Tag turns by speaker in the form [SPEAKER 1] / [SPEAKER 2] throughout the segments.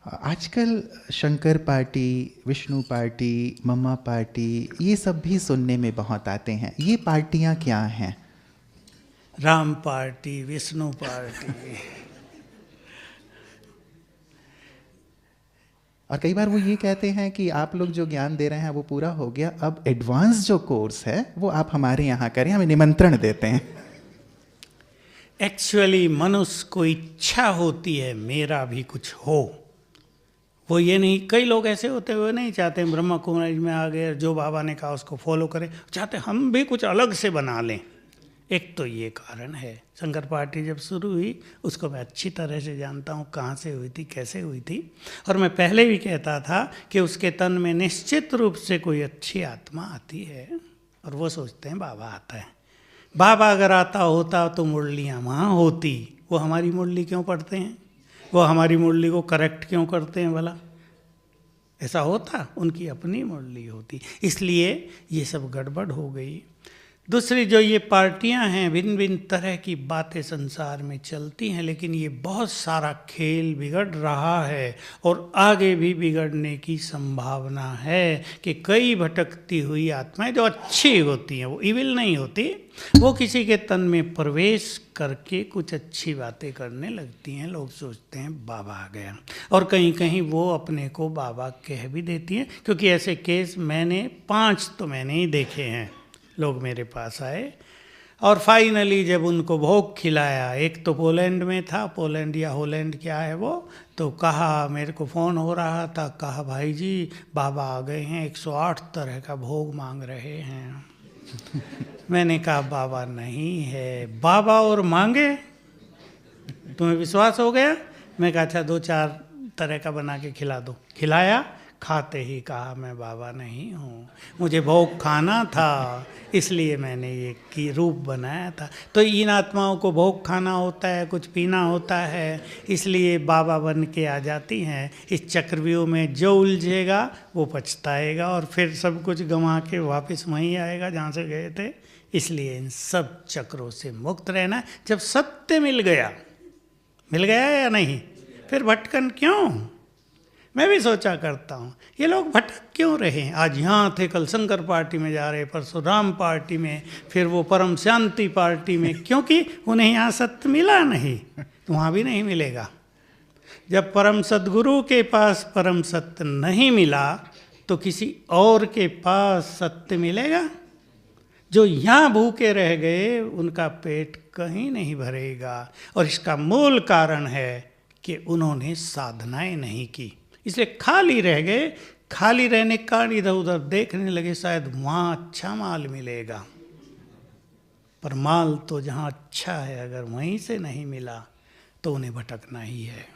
[SPEAKER 1] आजकल Shankar party, Vishnu party, मम्मा party, ये सब भी सुनने में बहुत आते हैं। ये पार्टियां क्या हैं?
[SPEAKER 2] Ram party, Vishnu party.
[SPEAKER 1] और कई बार वो ये कहते हैं कि आप लोग जो ज्ञान दे रहे हैं वो पूरा हो गया, अब एडवांस जो कोर्स है वो आप हमारे यहाँ करें, हमें निमंत्रण देते हैं।
[SPEAKER 2] एक्चुअली मनुष्य को इच्छा होती है मेरा भी कुछ हो। वो ये नहीं, कई लोग ऐसे होते हुए नहीं चाहते ब्रह्मा कुमारी में आ गए, जो बाबा ने कहा उसको फॉलो करें, चाहते हम भी कुछ अलग से बना लें। एक तो ये कारण है। शंकर पार्टी जब शुरू हुई उसको मैं अच्छी तरह से जानता हूँ, कहाँ से हुई थी, कैसे हुई थी। और मैं पहले भी कहता था कि उसके तन में निश्चित रूप से कोई अच्छी आत्मा आती है और वो सोचते हैं बाबा आता है। बाबा अगर आता होता तो मुरलियाँ वहाँ होती। वो हमारी मुरली क्यों पढ़ते हैं? वो हमारी मुरली को करेक्ट क्यों करते हैं भला? ऐसा होता? उनकी अपनी मुरली होती। इसलिए ये सब गड़बड़ हो गई। दूसरी जो ये पार्टियां हैं, भिन्न भिन्न तरह की बातें संसार में चलती हैं, लेकिन ये बहुत सारा खेल बिगड़ रहा है और आगे भी बिगड़ने की संभावना है कि कई भटकती हुई आत्माएं जो अच्छी होती हैं, वो इविल नहीं होती, वो किसी के तन में प्रवेश करके कुछ अच्छी बातें करने लगती हैं। लोग सोचते हैं बाबा आ गया, और कहीं कहीं वो अपने को बाबा कह भी देती हैं, क्योंकि ऐसे केस मैंने 5 तो मैंने ही देखे हैं। लोग मेरे पास आए और फाइनली जब उनको भोग खिलाया, एक तो पोलैंड में था, पोलैंड या होलैंड क्या है वो, तो कहा, मेरे को फ़ोन हो रहा था, कहा भाई जी बाबा आ गए हैं, 108 तरह का भोग मांग रहे हैं। मैंने कहा बाबा नहीं है, बाबा और मांगे, तुम्हें विश्वास हो गया? मैं कहा अच्छा 2-4 तरह का बना के खिला दो। खिलाया, खाते ही कहा मैं बाबा नहीं हूँ, मुझे भोग खाना था, इसलिए मैंने ये की रूप बनाया था। तो इन आत्माओं को भोग खाना होता है, कुछ पीना होता है, इसलिए बाबा बन के आ जाती हैं। इस चक्रव्यूह में जो उलझेगा वो पछताएगा और फिर सब कुछ गंवा के वापस वहीं आएगा जहाँ से गए थे। इसलिए इन सब चक्रों से मुक्त रहना। जब सत्य मिल गया या नहीं, फिर भटकन क्यों? मैं भी सोचा करता हूँ ये लोग भटक क्यों रहे हैं। आज यहाँ थे, कल शंकर पार्टी में जा रहे, परसों राम पार्टी में, फिर वो परम शांति पार्टी में, क्योंकि उन्हें यहाँ सत्य मिला नहीं, तो वहाँ भी नहीं मिलेगा। जब परम सद्गुरु के पास परम सत्य नहीं मिला तो किसी और के पास सत्य मिलेगा? जो यहाँ भूखे रह गए उनका पेट कहीं नहीं भरेगा। और इसका मूल कारण है कि उन्होंने साधनाएं नहीं की, इसलिए खाली रह गए। खाली रहने के कारण इधर उधर देखने लगे, शायद वहाँ अच्छा माल मिलेगा, पर माल तो जहाँ अच्छा है अगर वहीं से नहीं मिला तो उन्हें भटकना ही है।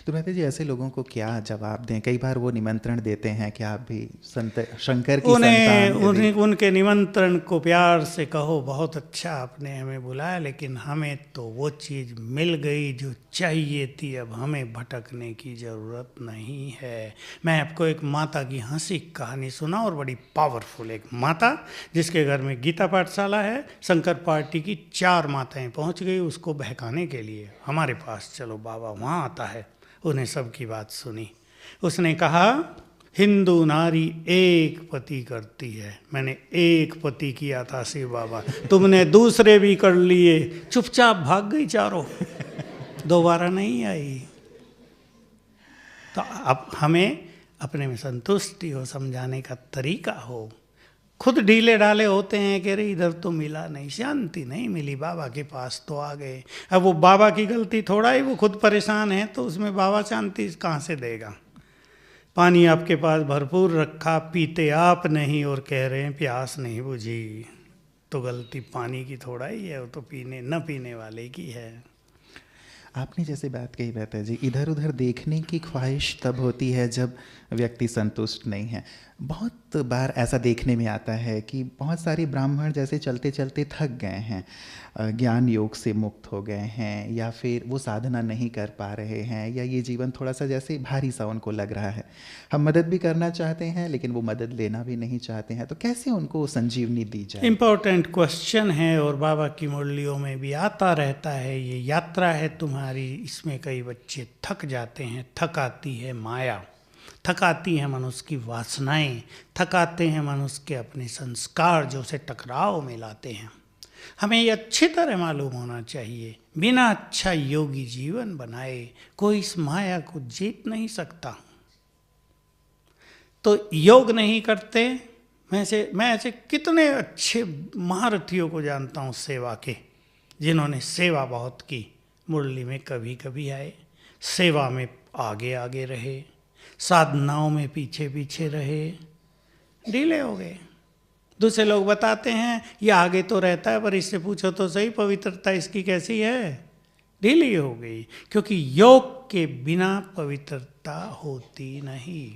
[SPEAKER 1] तो मेहता जी, ऐसे लोगों को क्या जवाब दें? कई बार वो निमंत्रण देते हैं कि आप भी संत शंकर की संतान।
[SPEAKER 2] उनके निमंत्रण को प्यार से कहो, बहुत अच्छा आपने हमें बुलाया, लेकिन हमें तो वो चीज़ मिल गई जो चाहिए थी, अब हमें भटकने की ज़रूरत नहीं है। मैं आपको एक माता की हंसी कहानी सुना, और बड़ी पावरफुल। एक माता जिसके घर में गीता पाठशाला है, शंकर पार्टी की 4 माताएं पहुंच गई उसको बहकाने के लिए, हमारे पास चलो बाबा वहाँ आता है। उन्हें सबकी बात सुनी। उसने कहा हिंदू नारी एक पति करती है, मैंने एक पति किया था शिव बाबा, तुमने दूसरे भी कर लिए। चुपचाप भाग गई चारों, दोबारा नहीं आई। तो अब हमें अपने में संतुष्टि हो, समझाने का तरीका हो। खुद ढीले ढाले होते हैं कि अरे इधर तो मिला नहीं, शांति नहीं मिली, बाबा के पास तो आ गए। अब वो बाबा की गलती थोड़ा ही, वो खुद परेशान है, तो उसमें बाबा शांति कहाँ से देगा? पानी आपके पास भरपूर रखा, पीते आप नहीं और कह रहे हैं प्यास नहीं बुझी, तो गलती पानी की थोड़ा ही है, वो तो पीने वाले की है।
[SPEAKER 1] आपने जैसे बात कही रहता जी, इधर उधर देखने की ख्वाहिश तब होती है जब व्यक्ति संतुष्ट नहीं है। बहुत बहुत बार ऐसा देखने में आता है कि बहुत सारे ब्राह्मण जैसे चलते चलते थक गए हैं, ज्ञान योग से मुक्त हो गए हैं, या फिर वो साधना नहीं कर पा रहे हैं, या ये जीवन थोड़ा सा जैसे भारी सा उनको लग रहा है। हम मदद भी करना चाहते हैं लेकिन वो मदद लेना भी नहीं चाहते हैं, तो कैसे उनको संजीवनी दी जाए?
[SPEAKER 2] इम्पोर्टेंट क्वेश्चन है और बाबा की मुरलियों में भी आता रहता है। ये यात्रा है तुम्हारी, इसमें कई बच्चे थक जाते हैं। थक आती है माया, थक आती है मनुष्य की वासनाएं, थक आते हैं मनुष्य के अपने संस्कार जो उसे टकराव में लाते हैं। हमें ये अच्छी तरह मालूम होना चाहिए, बिना अच्छा योगी जीवन बनाए कोई इस माया को जीत नहीं सकता। तो योग नहीं करते, मैं ऐसे कितने अच्छे महारथियों को जानता हूँ सेवा के, जिन्होंने सेवा बहुत की, मुरली में कभी कभी आए, सेवा में आगे आगे रहे, साधनाओं में पीछे पीछे रहे, ढीले हो गए। दूसरे लोग बताते हैं ये आगे तो रहता है पर इससे पूछो तो सही पवित्रता इसकी कैसी है, ढीली हो गई। क्योंकि योग के बिना पवित्रता होती नहीं।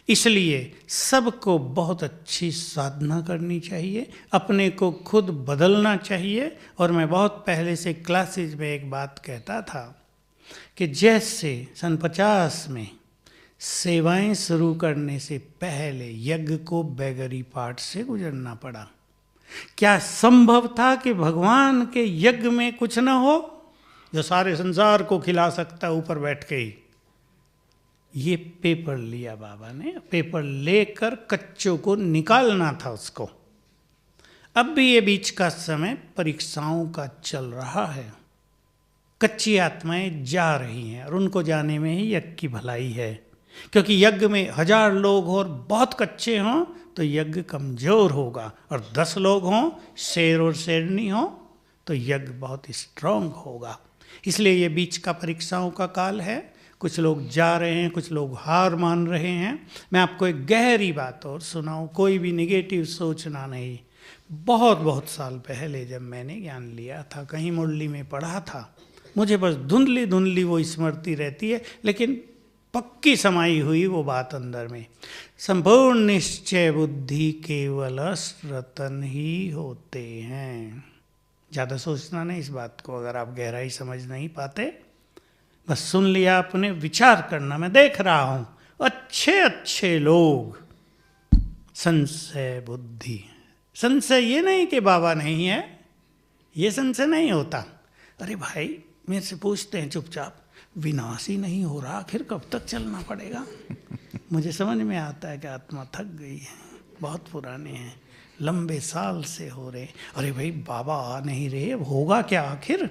[SPEAKER 2] इसलिए सबको बहुत अच्छी साधना करनी चाहिए, अपने को खुद बदलना चाहिए। और मैं बहुत पहले से क्लासेज में एक बात कहता था कि जैसे सन 50 में सेवाएं शुरू करने से पहले यज्ञ को बेगरी पाठ से गुजरना पड़ा, क्या संभव था कि भगवान के यज्ञ में कुछ न हो जो सारे संसार को खिला सकता है ऊपर बैठ के ही? ये पेपर लिया बाबा ने, पेपर लेकर कच्चों को निकालना था उसको। अब भी ये बीच का समय परीक्षाओं का चल रहा है, कच्ची आत्माएं जा रही हैं और उनको जाने में ही यज्ञ की भलाई है। क्योंकि यज्ञ में 1000 लोग हो और बहुत कच्चे हों तो यज्ञ कमजोर होगा, और 10 लोग हों, शेर और शेरनी हो, तो यज्ञ बहुत स्ट्रांग होगा। इसलिए ये बीच का परीक्षाओं का काल है। कुछ लोग जा रहे हैं, कुछ लोग हार मान रहे हैं। मैं आपको एक गहरी बात और सुनाऊं, कोई भी निगेटिव सोचना नहीं। बहुत बहुत साल पहले जब मैंने ज्ञान लिया था, कहीं मुरली में पढ़ा था, मुझे बस धुंधली धुंधली वो स्मृति रहती है, लेकिन पक्की समाई हुई वो बात अंदर में। संपूर्ण निश्चय बुद्धि केवल रतन ही होते हैं। ज़्यादा सोचना नहीं इस बात को, अगर आप गहराई समझ नहीं पाते, बस सुन लिया आपने, विचार करना। मैं देख रहा हूँ अच्छे अच्छे लोग, संशय बुद्धि। संशय ये नहीं कि बाबा नहीं है, ये संशय नहीं होता। अरे भाई मेरे से पूछते हैं चुपचाप, विनाश ही नहीं हो रहा, आखिर कब तक चलना पड़ेगा? मुझे समझ में आता है कि आत्मा थक गई है, बहुत पुराने हैं, लंबे साल से हो रहे। अरे भाई बाबा आ नहीं रहे, अब होगा क्या आखिर?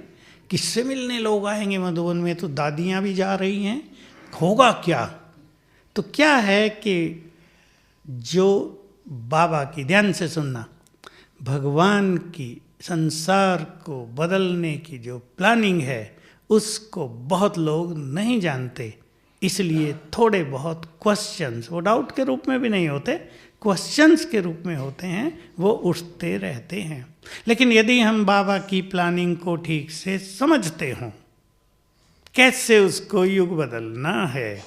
[SPEAKER 2] किससे मिलने लोग आएंगे मधुबन में? तो दादियाँ भी जा रही हैं, होगा क्या? तो क्या है कि जो बाबा की, ध्यान से सुनना, भगवान की संसार को बदलने की जो प्लानिंग है उसको बहुत लोग नहीं जानते। इसलिए थोड़े बहुत क्वेश्चंस, वो डाउट के रूप में भी नहीं होते, क्वेश्चंस के रूप में होते हैं, वो उठते रहते हैं। लेकिन यदि हम बाबा की प्लानिंग को ठीक से समझते हों, कैसे उसको युग बदलना है,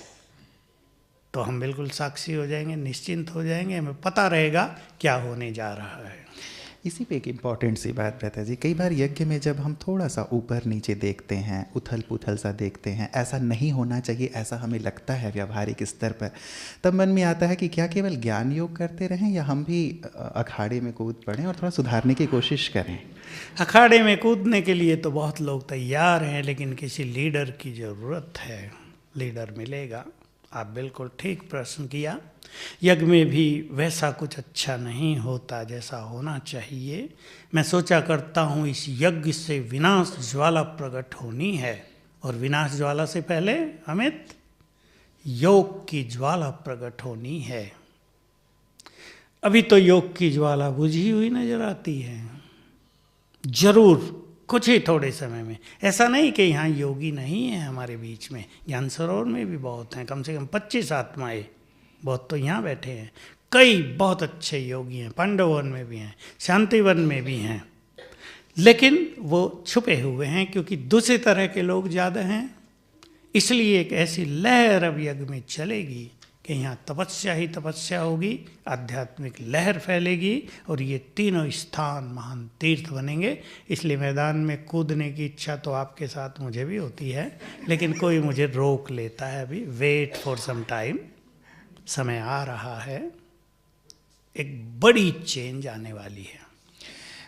[SPEAKER 2] तो हम बिल्कुल साक्षी हो जाएंगे, निश्चिंत हो जाएंगे, हमें पता रहेगा क्या होने जा रहा है।
[SPEAKER 1] इसी पे एक इम्पॉर्टेंट सी बात रहता है जी, कई बार यज्ञ में जब हम थोड़ा सा ऊपर नीचे देखते हैं, उथल पुथल सा देखते हैं, ऐसा नहीं होना चाहिए, ऐसा हमें लगता है व्यावहारिक स्तर पर, तब मन में आता है कि क्या केवल ज्ञान योग करते रहें या हम भी अखाड़े में कूद पड़ें और थोड़ा सुधारने की कोशिश करें?
[SPEAKER 2] अखाड़े में कूदने के लिए तो बहुत लोग तैयार हैं, लेकिन किसी लीडर की ज़रूरत है। लीडर मिलेगा। आप बिल्कुल ठीक प्रश्न किया। यज्ञ में भी वैसा कुछ अच्छा नहीं होता जैसा होना चाहिए। मैं सोचा करता हूँ इस यज्ञ से विनाश ज्वाला प्रकट होनी है, और विनाश ज्वाला से पहले अमित योग की ज्वाला प्रकट होनी है। अभी तो योग की ज्वाला बुझी हुई नजर आती है, जरूर कुछ ही थोड़े समय में। ऐसा नहीं कि यहाँ योगी नहीं है हमारे बीच में, ज्ञान सरोवर में भी बहुत हैं, कम से कम 25 आत्माएं, बहुत तो यहाँ बैठे हैं। कई बहुत अच्छे योगी हैं, पांडवन में भी हैं, शांतिवन में भी हैं, लेकिन वो छुपे हुए हैं क्योंकि दूसरी तरह के लोग ज़्यादा हैं। इसलिए एक ऐसी लहर अब यज्ञ में चलेगी कि यहाँ तपस्या ही तपस्या होगी, आध्यात्मिक लहर फैलेगी और ये तीनों स्थान महान तीर्थ बनेंगे। इसलिए मैदान में कूदने की इच्छा तो आपके साथ मुझे भी होती है, लेकिन कोई मुझे रोक लेता है। अभी वेट फॉर सम टाइम, समय आ रहा है, एक बड़ी चेंज आने वाली है।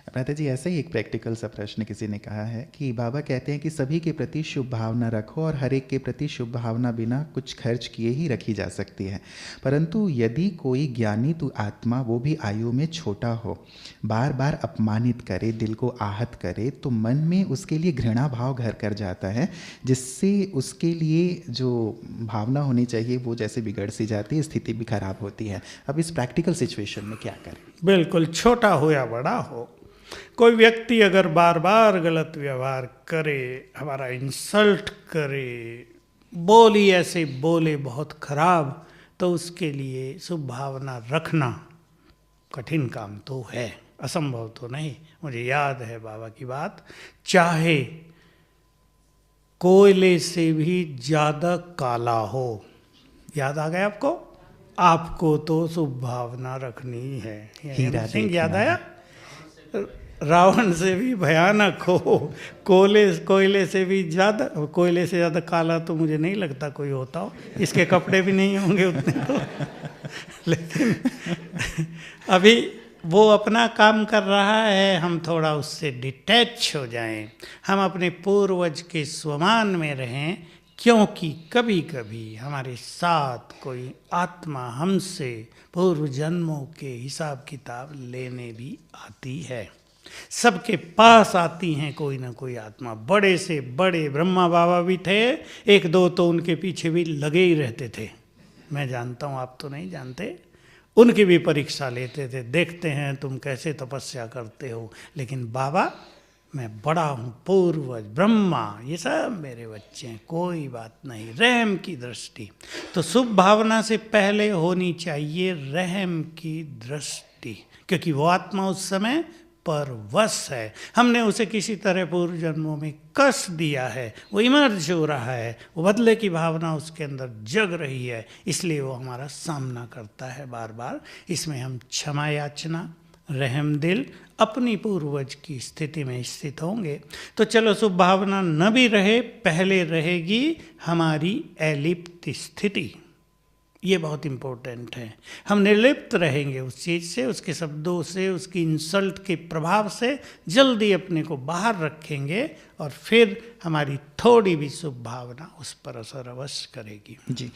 [SPEAKER 1] माता जी, ऐसा ही एक प्रैक्टिकल सा प्रश्न किसी ने कहा है कि बाबा कहते हैं कि सभी के प्रति शुभ भावना रखो और हर एक के प्रति शुभ भावना बिना कुछ खर्च किए ही रखी जा सकती है, परंतु यदि कोई ज्ञानी तो आत्मा, वो भी आयु में छोटा हो, बार बार अपमानित करे, दिल को आहत करे, तो मन में उसके लिए घृणा भाव घर कर जाता है, जिससे उसके लिए जो भावना होनी चाहिए वो जैसे बिगड़ सी जाती है, स्थिति भी खराब होती है। अब इस प्रैक्टिकल सिचुएशन में क्या करें?
[SPEAKER 2] बिल्कुल, छोटा हो या बड़ा हो, कोई व्यक्ति अगर बार बार गलत व्यवहार करे, हमारा इंसल्ट करे, बोली ऐसे बोले बहुत खराब, तो उसके लिए शुभ भावना रखना कठिन काम तो है, असंभव तो नहीं। मुझे याद है बाबा की बात, चाहे कोयले से भी ज़्यादा काला हो, याद आ गया आपको? आपको तो शुभ भावना रखनी है।
[SPEAKER 1] हीरा
[SPEAKER 2] सिंह याद आया? रावण से भी भयानक हो, कोयले से भी ज़्यादा, कोयले से ज़्यादा काला तो मुझे नहीं लगता कोई होता हो, इसके कपड़े भी नहीं होंगे उतने तो लेकिन अभी वो अपना काम कर रहा है, हम थोड़ा उससे डिटैच हो जाएं, हम अपने पूर्वज के स्वमान में रहें, क्योंकि कभी कभी हमारे साथ कोई आत्मा हमसे पूर्व जन्मों के हिसाब किताब लेने भी आती है। सबके पास आती हैं कोई ना कोई आत्मा। बड़े से बड़े ब्रह्मा बाबा भी थे, एक दो तो उनके पीछे भी लगे ही रहते थे, मैं जानता हूँ, आप तो नहीं जानते। उनकी भी परीक्षा लेते थे, देखते हैं तुम कैसे तपस्या करते हो। लेकिन बाबा, मैं बड़ा हूँ, पूर्वज ब्रह्मा, ये सब मेरे बच्चे हैं, कोई बात नहीं, रहम की दृष्टि। तो शुभ भावना से पहले होनी चाहिए रहम की दृष्टि, क्योंकि वो आत्मा उस समय परवश है, हमने उसे किसी तरह पूर्व जन्मों में कष्ट दिया है, वो इमर्ज हो रहा है, वो बदले की भावना उसके अंदर जग रही है, इसलिए वो हमारा सामना करता है बार बार। इसमें हम क्षमा याचना, रहम दिल, अपनी पूर्वज की स्थिति में स्थित होंगे तो चलो शुभ भावना न भी रहे, पहले रहेगी हमारी अलिप्त स्थिति। ये बहुत इम्पोर्टेंट है, हम निर्लिप्त रहेंगे उस चीज़ से, उसके शब्दों से, उसकी इंसल्ट के प्रभाव से जल्दी अपने को बाहर रखेंगे और फिर हमारी थोड़ी भी शुभ भावना उस पर असर अवश्य करेगी।
[SPEAKER 1] जी।